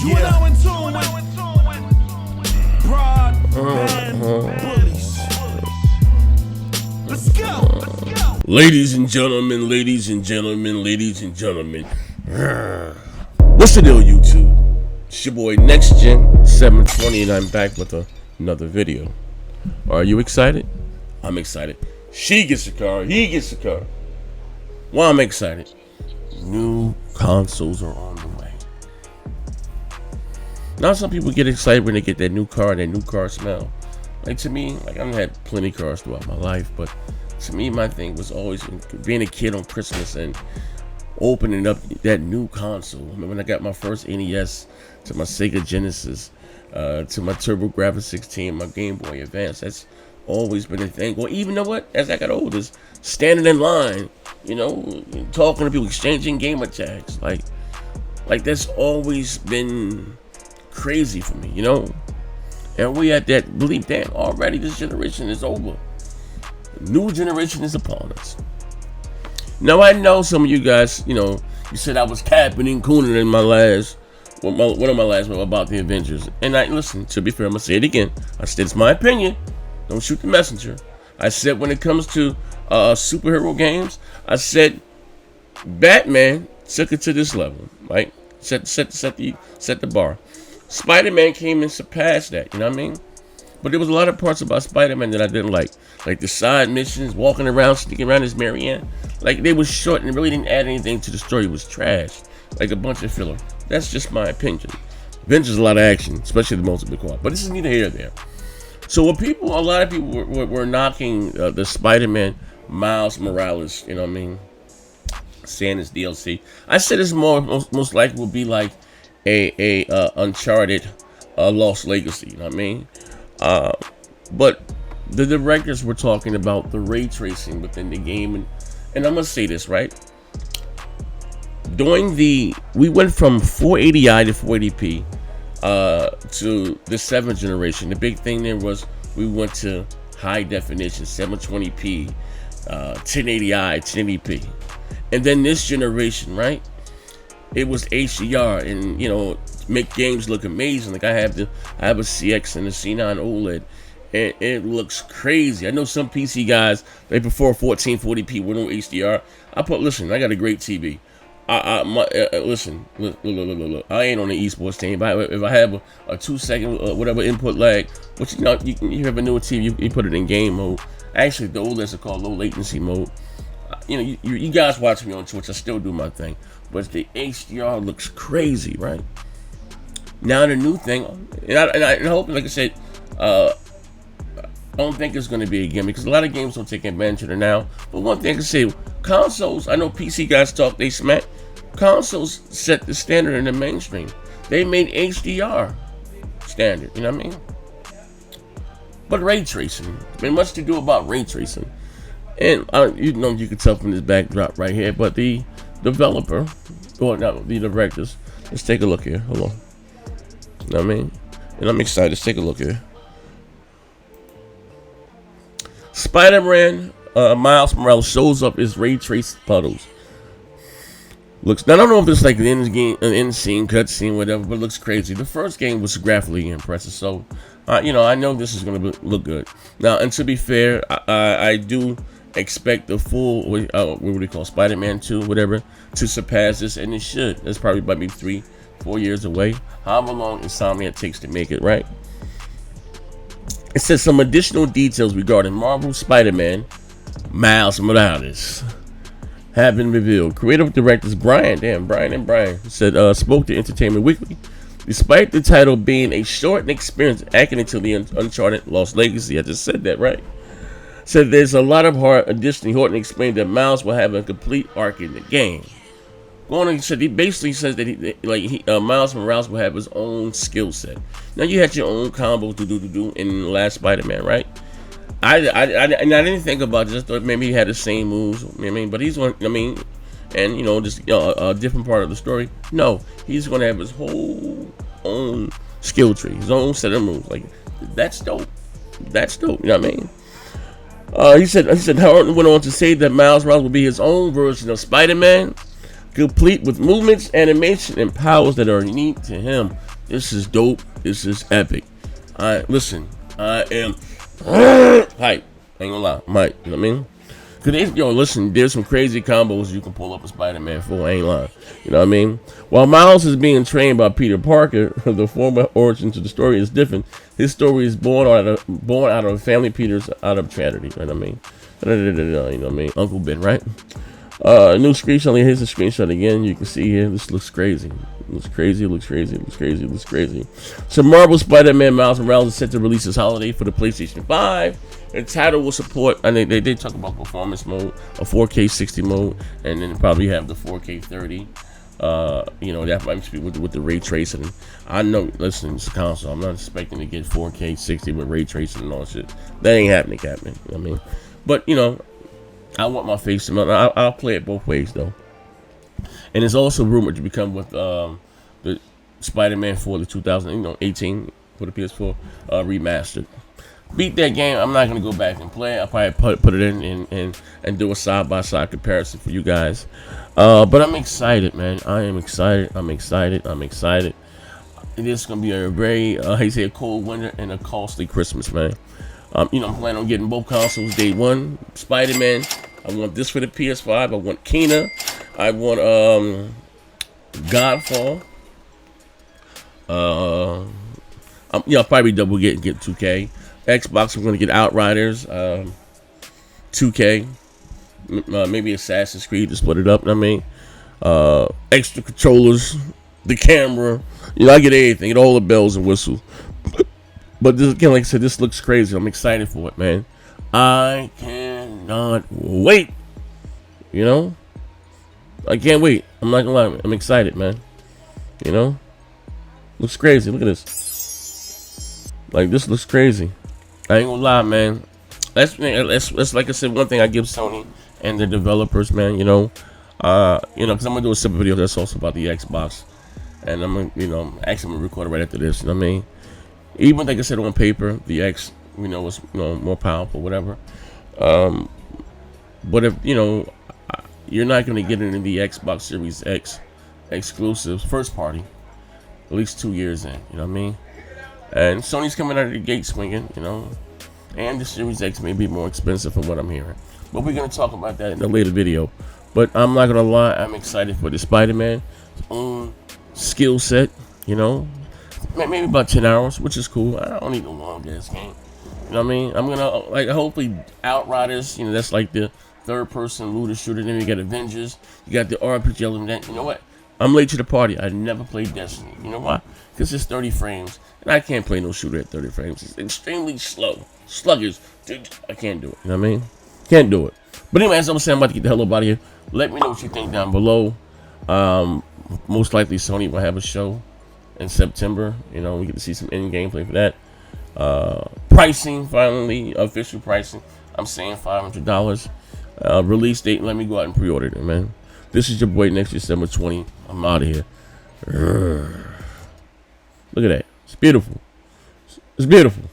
You are now in tune with broadband bullies. Let's go. Ladies and gentlemen, ladies and gentlemen, ladies and gentlemen. What's the deal, YouTube? It's your boy Next Gen 720, and I'm back with another video. Are you excited? I'm excited. She gets a car, he gets a car. Why I'm excited? New consoles are on the way. Now some people get excited when they get that new car smell. Like to me, like I've had plenty of cars throughout my life, but to me my thing was always being a kid on Christmas and opening up that new console. I remember when I got my first NES, to my Sega Genesis, to my TurboGrafx 16, my Game Boy Advance. That's always been a thing. Well, even though what, as I got older, standing in line, you know, talking to people, exchanging gamer tags, like that's always been crazy for me, you know. And we at that belief, damn, already this generation is over. New generation is upon us. Now I know some of you guys, you know, you said I was capping and cooning in my last, one of my last about the Avengers. And I listen, to be fair, I'm gonna say it again. I said it's my opinion. Don't shoot the messenger. I said when it comes to superhero games, I said Batman took it to this level, right? Set the bar. Spider-Man came and surpassed that. You know what I mean? But there was a lot of parts about Spider-Man that I didn't like the side missions, walking around, sneaking around as Marianne. Like they was short and really didn't add anything to the story. It was trash, like a bunch of filler. That's just my opinion. Avengers a lot of action, especially the multiple co-op. But this is neither here nor there. So a lot of people were knocking the Spider-Man Miles Morales, you know what I mean, saying it's DLC. I said it's most likely will be like a Uncharted Lost Legacy, you know what I mean? But the directors were talking about the ray tracing within the game, and I'm gonna say this, right? We went from 480i to 480p to the 7th generation. The big thing there was we went to high definition 720p, 1080i, 1080p, and then this generation, right? It was HDR, and you know, make games look amazing. Like I have a CX and a C9 OLED, and it looks crazy. I know some PC guys, they prefer 1440p with no HDR. Listen, I got a great TV. Listen, look. I ain't on the esports team. If I have a 2-second whatever input lag, which you know, you have a newer TV, you put it in game mode. Actually, the OLEDs are called low latency mode. You know, you guys watch me on Twitch. I still do my thing, but the HDR looks crazy, right? Now the new thing, and I hope, like I said, I don't think it's going to be a gimmick because a lot of games don't take advantage of it now. But one thing I can say, consoles, I know PC guys talk, they smack. Consoles set the standard in the mainstream. They made HDR standard, you know what I mean? But ray tracing, been much to do about ray tracing. And you know, you can tell from this backdrop right here, but the developer, or not the directors, let's take a look here. Hold on. You know what I mean? And I'm excited. Let's take a look here. Spider-Man Miles Morales shows up as ray traced photos. Looks, now I don't know if it's like an end scene, cut scene, whatever, but it looks crazy. The first game was graphically impressive, so you know, I know this is gonna look good. Now, and to be fair, I do expect the full what do they call Spider-Man 2, whatever, to surpass this, and it should. It's probably about maybe 3-4 years away, however long Insomniac takes to make it, right? It says some additional details regarding Marvel Spider-Man Miles Morales have been revealed. Creative directors Brian said spoke to Entertainment Weekly. Despite the title being a short and experience akin to the Uncharted Lost Legacy, I just said that, right? Said there's a lot of heart. Additionally, Horton explained that Miles will have a complete arc in the game. He basically says that Miles Morales will have his own skill set. Now you had your own combo to in the last Spider-Man, right? I didn't think about this. I thought maybe he had the same moves. You know what I mean, but he's going. I mean, and you know, just a different part of the story. No, he's going to have his whole own skill tree, his own set of moves. Like that's dope. That's dope. You know what I mean? He said Horton went on to say that Miles Morales will be his own version of Spider-Man, complete with movements, animation, and powers that are unique to him. This is dope. This is epic. Listen, I am hype. Ain't gonna lie, Mike. You know what I mean? Cause listen, there's some crazy combos you can pull up with Spider-Man 4. I ain't lying. You know what I mean? While Miles is being trained by Peter Parker, the former origin to the story is different. His story is born out of a family Peter's out of tragedy. You know what I mean? You know what I mean? Uncle Ben, right? New screenshot. Here's the screenshot again. You can see here. This looks crazy. Looks crazy. Looks crazy. Looks crazy. Looks crazy. So Marvel Spider-Man Miles Morales is set to release this holiday for the PlayStation 5. The title will support, and they did talk about performance mode, a 4K 60 mode, and then probably have the 4K 30. You know, that might be with the ray tracing. I know, listen, it's a console. I'm not expecting to get 4K 60 with ray tracing and all that shit. That ain't happening, Captain. You know what I mean? But, you know, I want my face to melt. I'll play it both ways, though. And it's also rumored to become with the Spider-Man 4, the 2018 for the PS4 remastered. Beat that game. I'm not gonna go back and play it. I'll probably put it in and do a side-by-side comparison for you guys. But I'm excited, man. I am excited. I'm excited. It is gonna be a very, a cold winter and a costly Christmas, man. You know, I'm planning on getting both consoles day one. Spider-Man. I want this for the PS5. I want Kena. I want Godfall. I'll probably double get 2K. Xbox, we're gonna get Outriders, 2K, maybe Assassin's Creed to split it up. I mean, extra controllers, the camera. You know, I get everything, get all the bells and whistles. But this, again, like I said, this looks crazy. I'm excited for it, man. I cannot wait. You know, I can't wait. I'm not gonna lie, I'm excited, man. You know, looks crazy. Look at this. Like, this looks crazy. I ain't gonna lie, man. That's like I said, one thing I give Sony and the developers, man. You know, because I'm gonna do a separate video that's also about the Xbox, and I'm gonna, actually gonna record it right after this. You know what I mean? Even like I said on paper, the X, was more powerful, whatever. But if you're not gonna get into the Xbox Series X exclusives first party, at least 2 years in. You know what I mean? And Sony's coming out of the gate swinging, and the Series X may be more expensive from what I'm hearing. But we're going to talk about that in a later video. But I'm not going to lie, I'm excited for the Spider-Man own skill set, Maybe about 10 hours, which is cool. I don't need a long-ass game. You know what I mean? I'm going to, hopefully Outriders, that's like the third-person looter shooter. Then you got Avengers. You got the RPG element. You know what? I'm late to the party. I never played Destiny. You know why? Because it's 30 frames. And I can't play no shooter at 30 frames. It's extremely slow. Sluggish. Dude, I can't do it. You know what I mean? Can't do it. But anyway, as I was saying, I'm about to get the hell up out of here. Let me know what you think down below. Most likely Sony will have a show in September. We get to see some in-game play for that. Pricing, finally. Official pricing. I'm saying $500. Release date. Let me go out and pre-order it, man. This is your boy next December 20. I'm out of here. Look at that. It's beautiful. It's beautiful.